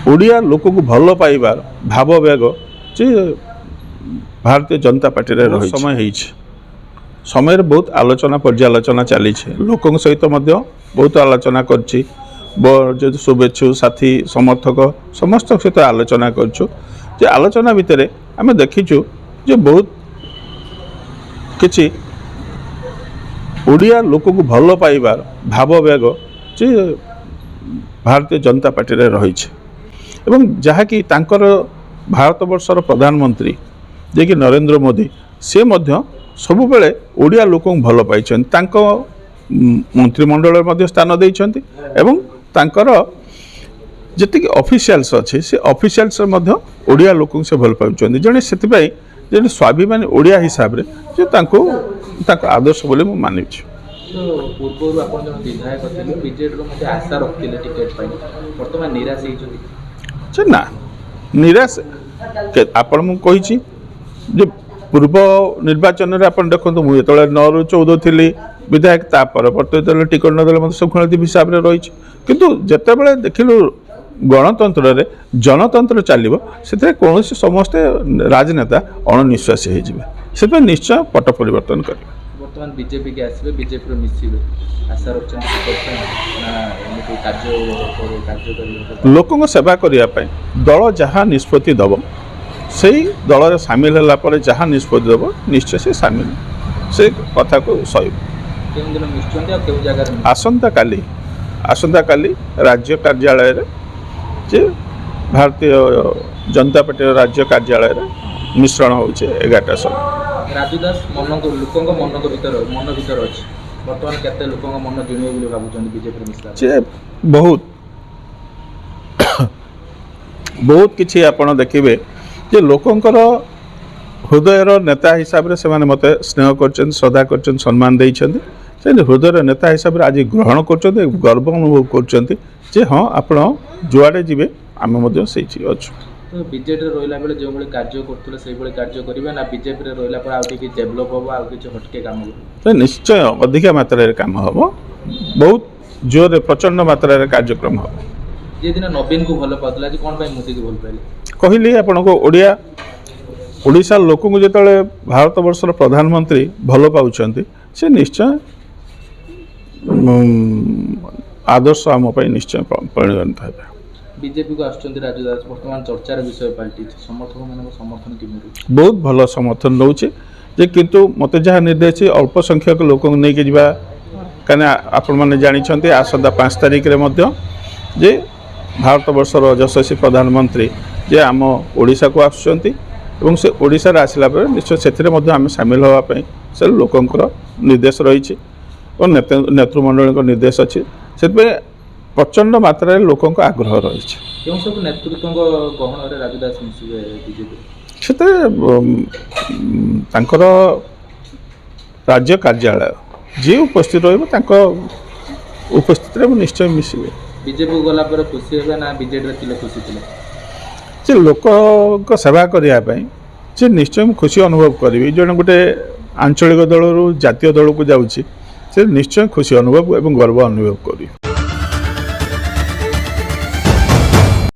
ओडिया लोक को भल पाइबार भाव बेग जे भारतीय जनता पार्टी रे रही समय समय बहुत आलोचना पर्यालोचना चली लोक सहित बहुत आलोचना करछि शुभेच्छु साथी समर्थक समस्त सहित आलोचना करछु जे आलोचना भितर आम देखीचु जे बहुत किछि ओडिया लोक को भल पाइबार भाव बेग जे भारतीय जनता पार्टी रे रही एवं जहाँकि तांकर भारत वर्षर प्रधानमंत्री जे कि नरेंद्र मोदी से मध्य सबु बेले ओडिया लोक भल पाई मंत्रिमंडल मध्य स्थान देइछन्ति एवं तांकर जेतिक ऑफिशियल्स अच्छे से ऑफिशियल्स मध्य ओडिया लोक से भल पाउछन्ति जने सेतिपई जे स्वाभिमानी ओडिया हिसाब रे जे तांको आदर्श बोले मु मानि छी। पूर्व आपण जन विधायक थिले बीजेडी रो मते आशा रखथिले टिकट पाई वर्तमान निराश हेइछन्ति ना निराश आपण मु कहिछि जे पूर्व निर्वाचन रे आपण देखंतु मु एतले 9 रु 14 थिली विधायक ता परवर्ती दल टिकट न दल मते सुखणती हिसाब रे रहिछि किंतु जते बेले देखिलु गणतंत्र रे जनतंत्र चलिबो सेते कोनोसी समस्त राजनेता अणनिश्वासी हे जिवे सेते निश्चय पट परिवर्तन करिवे। वर्तमान बीजेपी के आसीबे बीजेपी रो मिसिबे आशा रखछन ना एमि कार्य करिवे लोकंग सेवा करिया पय दल जहां निष्पत्ति दबो सेही दल रे शामिल होला पर जहां निष्पत्ति दबो निश्चय से शामिल से कथा को सही केन दिन मिस्चंती आ केउ जगह रे आसंता काली राज्य कार्यालय रे जे भारतीय जनता पार्टी राज्य कार्यालय रे मिश्रण होचे 11टा समय राजूदास मन को लोकंग मन भीतर अछि वर्तमान केते लोकंग मन जिणियो बोली भाबुचन बीजेपी मिश्रा जे बहुत किछि आपण देखिबे जे लोकंकर हृदयर नेता हिसाब रे से मते स्नेह करछन श्रद्धा करछन सम्मान दैछन से हृदयर नेता हिसाब रे आज ग्रहण करछन गर्व अनुभव करछन जे हां आपण जुआडे जिवे आमे मध्य सेछि अछु। तो बीजेपी रहिला बेले जो बळे कार्य करथले सेही बळे कार्य करिवे ना बीजेपी रे रहिला पर आउटी कि डेवलप होबो आ किछ हटके काम होबो तो निश्चय अधिक मात्रा रे काम होबो बहुत जोर प्रचंड मात्रा रे कार्यक्रम होबो। जे दिन नवीन को भल पाउतला जे कोन पय मोदी को भल पाइले कहली आपण को ओडिशा लोक को जेतले भारत वर्षर प्रधानमंत्री भल पाउछन्ति से निश्चय आदर्श आम पय निश्चय परिगणित हेबे। बीजेपी को आछन्ति राजदास वर्तमान चर्चार विषय पाल्टी समर्थक मानक समर्थन कि मिलु बहुत भल समर्थन नउचे जे किंतु मते जहा निर्देश अल्प संख्यक लोक नै के जिबा कने आपण माने जानि छन्ति आसदा 5 तारिख रे मध्य जे भारत वर्षर यशस्वी प्रधानमंत्री जे आम ओडिशा को आछन्ति एवं से ओडिशा रे आसिला पर निश्चय सेथिरे मध्य आम शामिल होवा पय से लोकंकर निर्देश रहिछि और नेतृमंडल को निर्देश अछि सेतबे प्रचंड मात्रा लोकों का आग्रह रही है सब नेतृत्व गहन रे राजदास मिसिबे बीजेपी सेते तांकर राज्य कार्यालय जे उपस्थित रहबो तांको उपस्थित रे निश्चय मिसिबे। बीजेपी को गला पर खुशी हेबे ना बीजेडी रे तिले खुशी तिले जे लोक को सेवा करिया पय जे निश्चय खुशी अनुभव करबी जण गुटे आंचलिक दल रु जातीय दल को जाउची से निश्चय खुशी अनुभव एवं गर्व अनुभव करी।